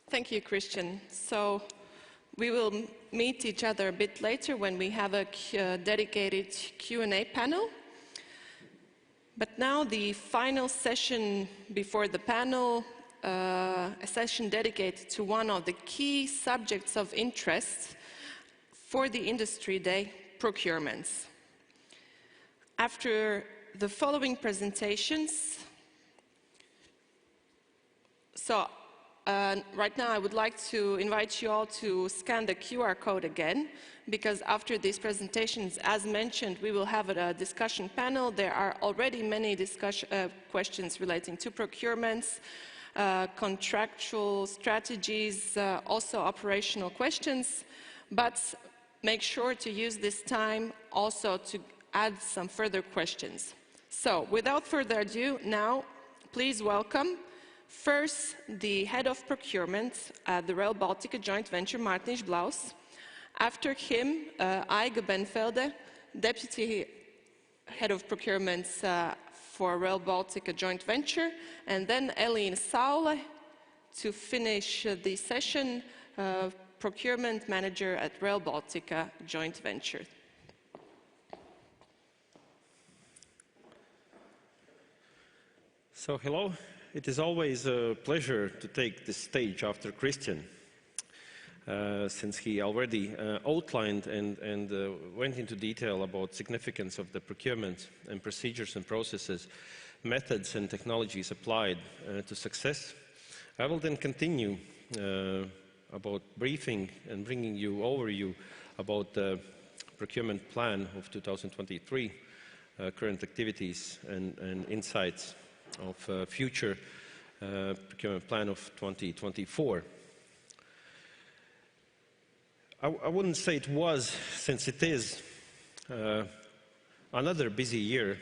Thank you, Christian. So we will meet each other a bit later when we have a dedicated Q&A panel. But now the final session before the panel, a session dedicated to one of the key subjects of interest for the Industry Day, procurements. After the following presentations, right now I would like to invite you all to scan the QR code again, because after these presentations, as mentioned, we will have a discussion panel. There are already many questions relating to procurements, contractual strategies, also operational questions, but make sure to use this time also to add some further questions. So, without further ado, now please welcome first the Head of Procurement at the Rail Baltica joint venture, Martin Blaus. After him, Aiga Benfelde, Deputy Head of Procurement for Rail Baltica joint venture, and then Elin Saule to finish the session, Procurement Manager at Rail Baltica joint venture. So, hello. It is always a pleasure to take the stage after Christian, since he already outlined and went into detail about significance of the procurement and procedures and processes, methods and technologies applied to success. I will then continue about briefing and bringing you overview about the procurement plan of 2023, current activities and insights of future procurement plan of 2024. I wouldn't say it was, since it is another busy year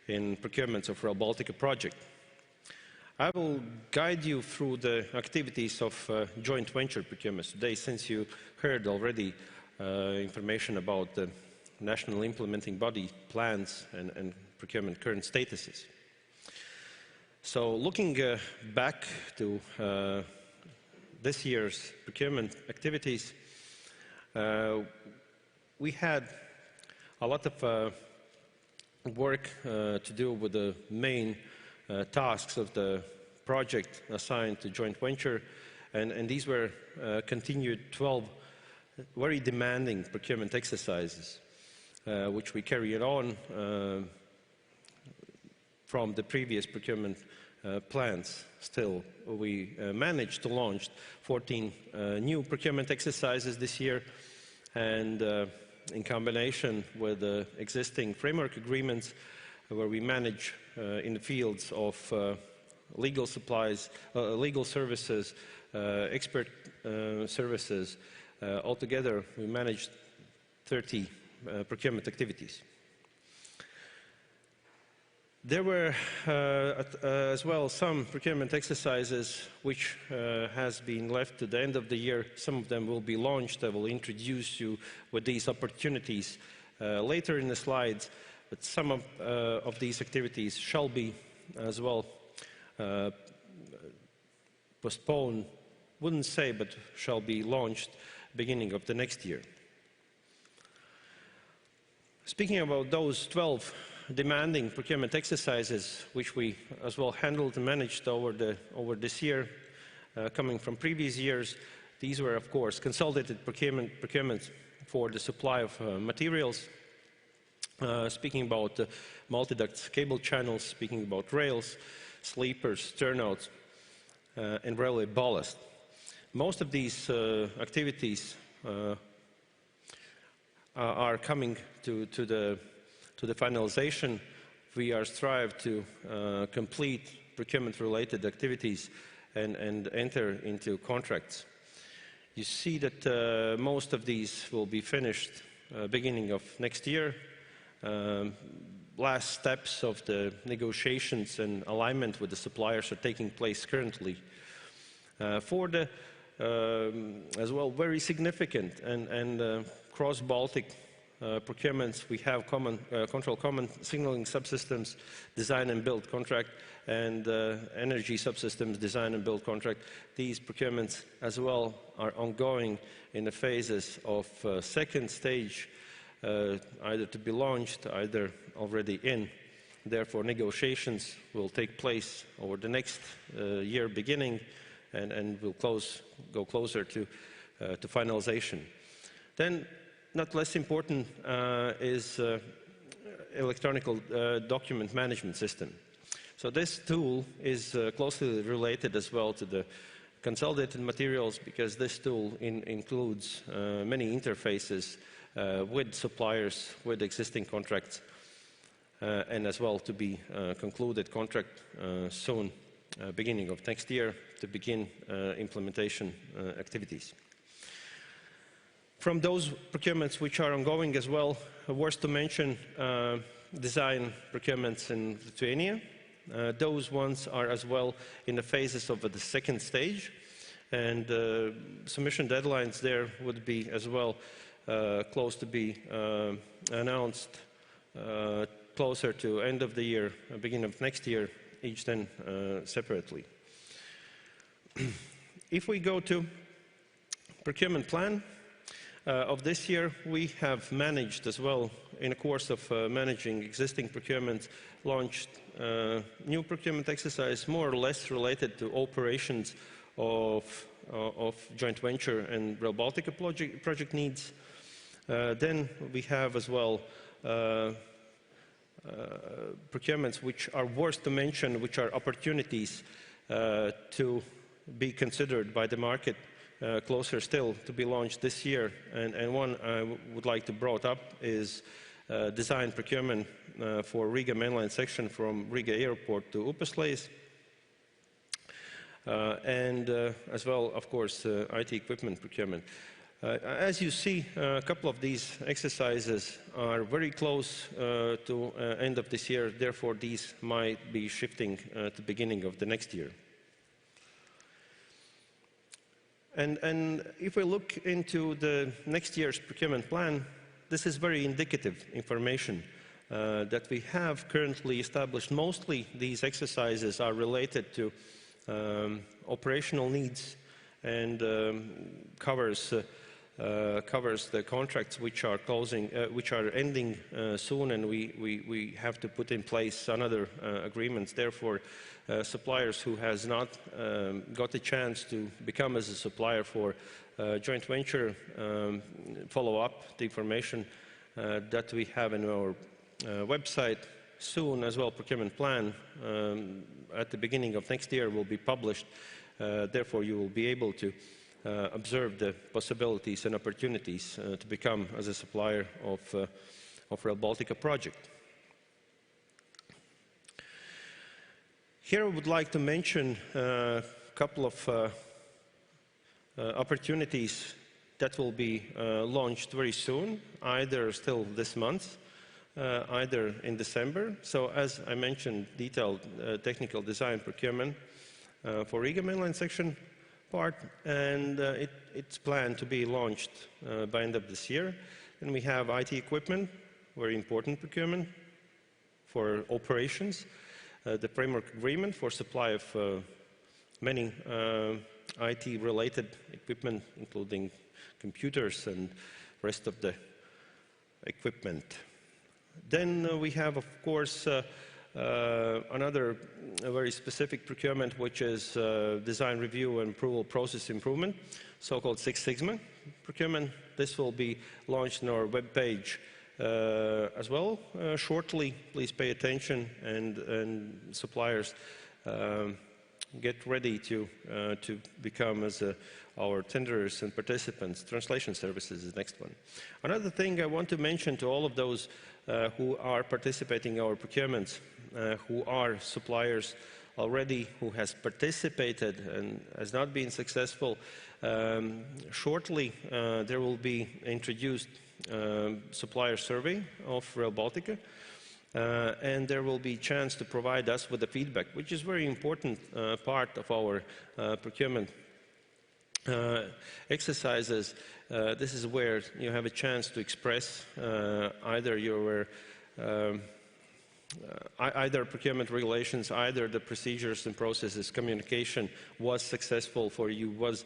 in procurements of Rail Baltica project. I will guide you through the activities of joint venture procurements today, since you heard already information about the national implementing body plans and procurement current statuses. So looking back to this year's procurement activities, we had a lot of work to do with the main tasks of the project assigned to joint venture, and these were continued 12 very demanding procurement exercises, which we carried on from the previous procurement plans. Still, we managed to launch 14 new procurement exercises this year, and in combination with the existing framework agreements, where we manage in the fields of legal supplies, legal services, expert services, altogether we managed 30 procurement activities. There were as well some procurement exercises which has been left to the end of the year. Some of them will be launched. I will introduce you with these opportunities later in the slides, but some of these activities shall be as well postponed, wouldn't say, but shall be launched beginning of the next year. Speaking about those 12 demanding procurement exercises, which we as well handled and managed over this year, coming from previous years. These were, of course, consolidated procurement for the supply of materials, speaking about multi-duct cable channels, speaking about rails, sleepers, turnouts, and railway ballast. Most of these activities are coming to the finalization. We are striving to complete procurement-related activities and enter into contracts. You see that most of these will be finished beginning of next year. Last steps of the negotiations and alignment with the suppliers are taking place currently. For the as well very significant and cross-Baltic procurements, we have control common signaling subsystems, design and build contract, and energy subsystems, design and build contract. These procurements as well are ongoing in the phases of second stage, either to be launched, either already in. Therefore, negotiations will take place over the next year beginning and will go closer to finalization. Then, not less important is electronic document management system. So this tool is closely related as well to the consolidated materials, because this tool includes many interfaces with suppliers, with existing contracts, and as well to be concluded contract soon, beginning of next year, to begin implementation activities. From those procurements which are ongoing as well, worth to mention design procurements in Lithuania. Those ones are as well in the phases of the second stage, and submission deadlines there would be as well close to be announced closer to end of the year, beginning of next year, each then separately. If we go to procurement plan of this year, we have managed as well, in the course of managing existing procurement, launched new procurement exercise more or less related to operations of joint venture and Rail Baltica project needs. Then we have as well procurements which are worth to mention, which are opportunities to be considered by the market, closer still to be launched this year. And one I would like to brought up is design procurement for Riga mainline section from Riga airport to Upasleis. And as well, of course, IT equipment procurement. As you see, a couple of these exercises are very close to end of this year. Therefore, these might be shifting to the beginning of the next year. And if we look into the next year's procurement plan, this is very indicative information that we have currently established. Mostly these exercises are related to operational needs and covers the contracts which are closing, which are ending soon, and we have to put in place another agreements. Therefore, suppliers who has not got a chance to become as a supplier for joint venture, follow up the information that we have in our website. Soon as well, procurement plan at the beginning of next year will be published. Therefore, you will be able to observe the possibilities and opportunities to become as a supplier of Rail Baltica project. Here I would like to mention a couple of opportunities that will be launched very soon, either still this month, either in December. So as I mentioned, detailed technical design procurement for Riga mainline section part, and it's planned to be launched by end of this year. Then we have IT equipment, very important procurement for operations, the framework agreement for supply of many IT-related equipment, including computers and rest of the equipment. Then we have, of course, another very specific procurement, which is design review and approval process improvement, so-called Six Sigma procurement. This will be launched on our webpage as well shortly. Please pay attention, and suppliers get ready to become as our tenderers and participants. Translation services is the next one. Another thing I want to mention to all of those who are participating in our procurements, who are suppliers already, who has participated and has not been successful, shortly there will be introduced supplier survey of Rail Baltica, and there will be chance to provide us with the feedback, which is very important part of our procurement exercises, this is where you have a chance to express either your either procurement regulations, either the procedures and processes, communication was successful for you, was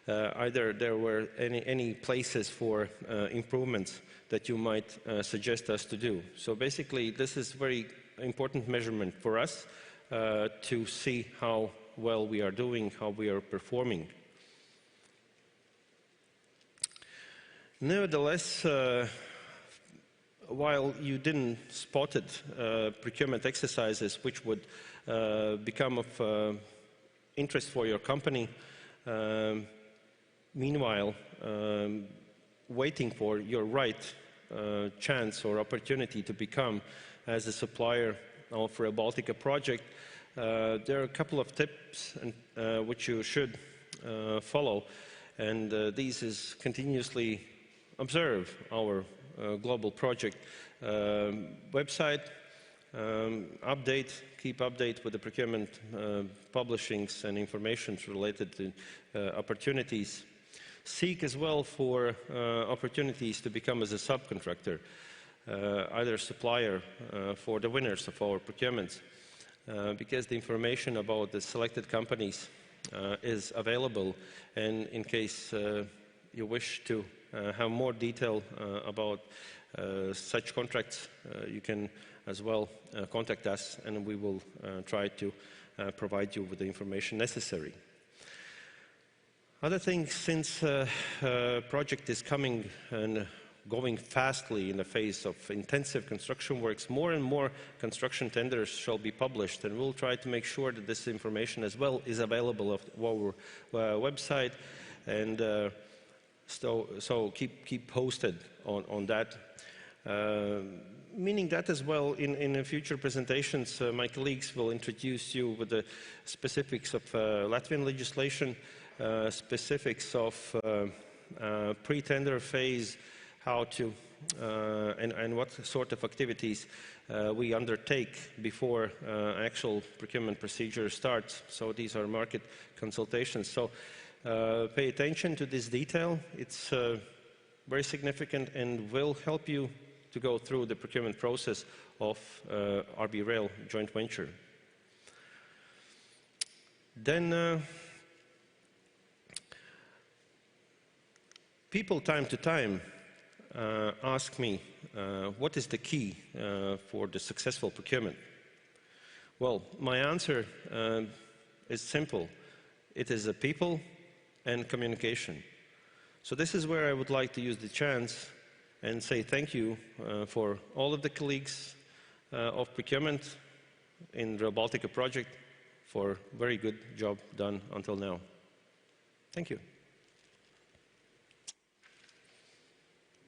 either there were any places for improvements that you might suggest us to do. So basically, this is very important measurement for us to see how well we are doing, how we are performing. Nevertheless, while you didn't spot it, procurement exercises which would become of interest for your company, meanwhile, waiting for your right chance or opportunity to become as a supplier of Rail Baltica project, there are a couple of tips which you should follow, and these is continuously observe our global project website, keep update with the procurement publishings and information related to opportunities. Seek as well for opportunities to become as a subcontractor, either supplier for the winners of our procurements, because the information about the selected companies is available, and in case you wish to have more detail about such contracts, you can as well contact us, and we will try to provide you with the information necessary. Other things, since project is coming and going fastly in the phase of intensive construction works, more and more construction tenders shall be published, and we'll try to make sure that this information as well is available on our website, and so keep posted on that. Meaning that as well, in future presentations, my colleagues will introduce you with the specifics of Latvian legislation, specifics of pre-tender phase, how to and what sort of activities we undertake before actual procurement procedure starts. So these are market consultations. So pay attention to this detail. It's very significant and will help you to go through the procurement process of RB Rail joint venture. Then people time to time ask me what is the key for the successful procurement. Well, my answer is simple. It is the people and communication. So this is where I would like to use the chance and say thank you for all of the colleagues of procurement in the Rail Baltica project for very good job done until now. Thank you.